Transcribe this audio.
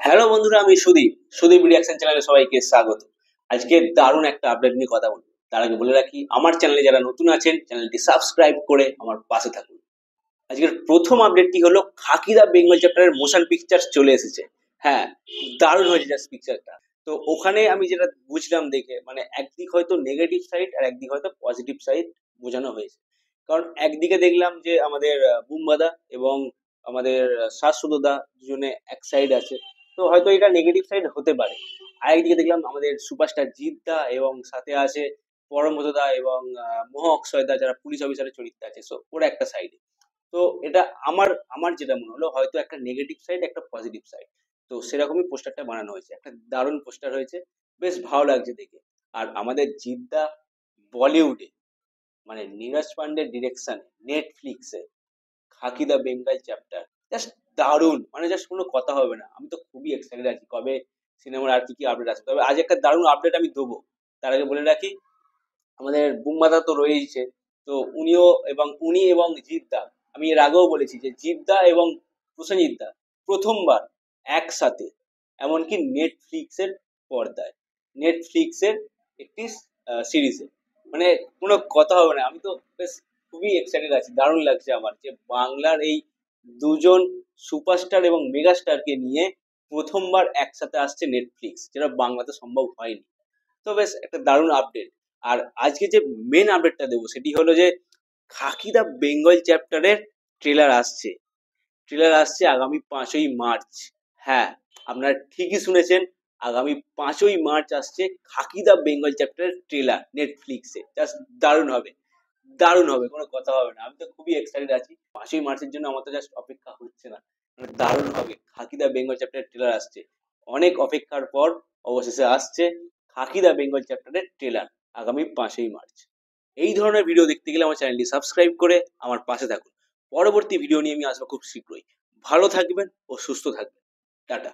Hello বন্ধুরা, আমি Sudip reaction চ্যানেলে সবাইকে স্বাগত। আজকে দারুণ একটা আপডেট নিয়ে কথা বলবো। তার আগে বলে রাখি, আমার চ্যানেলে যারা নতুন আছেন চ্যানেলটি সাবস্ক্রাইব করে আমার পাশে থাকুন। আজকের প্রথম আপডেটটি হলো খাকি দা বেঙ্গল চ্যাপ্টারের মোশন পিকচার চলে এসেছে। হ্যাঁ, দারুণ হয়েছে জাস্ট পিকচারটা। তো ওখানে আমি যেটা বুঝলাম দেখে, মানে একদিক হয়তো নেগেটিভ সাইড আর একদিক হয়তো পজিটিভ সাইড বোঝানো হয়েছে। কারণ একদিকে দেখলাম যে আমাদের বুম্বাদা এবং আমাদের শাশ্বতদা দুজনে এক সাইড আছে, তো হয়তো এটা নেগেটিভ সাইড হতে পারে। আরেকদিকে দেখলাম আমাদের সুপারস্টার জিৎদা এবং সাথে আছে পরমব্রতদা এবং মোহ অক্ষয়দা, যারা পুলিশ অফিসারের চরিত্রে আছে, সো ওরা একটা সাইডে। তো এটা আমার আমার যেটা মনে হলো, হয়তো একটা নেগেটিভ সাইড একটা পজিটিভ সাইড। তো সেরকমই পোস্টারটা বানানো হয়েছে, একটা দারুণ পোস্টার হয়েছে, বেশ ভালো লাগছে দেখে। আর আমাদের জিদ্দা বলিউডে, মানে নীরজ পান্ডের ডিরেকশনে নেটফ্লিক্সে খাকি দা বেঙ্গল চ্যাপ্টার জাস্ট দারুণ, মানে জাস্ট কোনো কথা হবে না। আমি তো খুবই এক্সাইটেড আছি কবে সিনেমার আর কি কি আপডেট আসবে। তবে আজ একটা দারুণ আপডেট আমি দেবো। তার আগে বলে রাখি, আমাদের বুম্বাদা তো রয়েইছে। তো উনি এবং জিদ্দা, আমি এর আগেও বলেছি যে জিদ্দা এবং প্রসেনজিৎ দা প্রথমবার একসাথে, এমনকি নেটফ্লিক্সের পর্দায়, নেটফ্লিক্সের একটি সিরিজে, মানে কোনো কথা হবে না। আমি তো বেশ খুবই এক্সাইটেড আছি, দারুণ লাগছে আমার যে বাংলার এই দুজন সুপারস্টার এবং মেগাস্টারকে নিয়ে প্রথমবার একসাথে আসছে নেটফ্লিক্স, যেটা বাংলাতে সম্ভব হয়নি। তো বেশ একটা দারুণ আপডেট। আর আজকে যে মেন আপডেটটা দেবো সেটি হলো যে খাকি দা বেঙ্গল চ্যাপ্টারের ট্রেলার আসছে। ট্রেলার আসছে আগামী 5ই মার্চ। হ্যাঁ, আপনারা ঠিকই শুনেছেন, আগামী 5ই মার্চ আসছে খাকি দা বেঙ্গল চ্যাপ্টারের ট্রেলার নেটফ্লিক্সে। জাস্ট দারুণ হবে, দারুণ হবে, কোনো কথা হবে না। আমি তো খুবই এক্সাইটেড আছি 5ই মার্চের জন্য, আমার তো জাস্ট অপেক্ষা হচ্ছে না। মানে দারুণ হবে, খাকি দা বেঙ্গল চ্যাপ্টারের ট্রেলার আসছে। অনেক অপেক্ষার পর অবশেষে আসছে খাকি দা বেঙ্গল চ্যাপ্টারের ট্রেলার আগামী 5ই মার্চ। এই ধরনের ভিডিও দেখতে গেলে আমার চ্যানেলটি সাবস্ক্রাইব করে আমার পাশে থাকুন। পরবর্তী ভিডিও নিয়ে আমি আসবো খুব শীঘ্রই। ভালো থাকবেন ও সুস্থ থাকবেন। টাটা।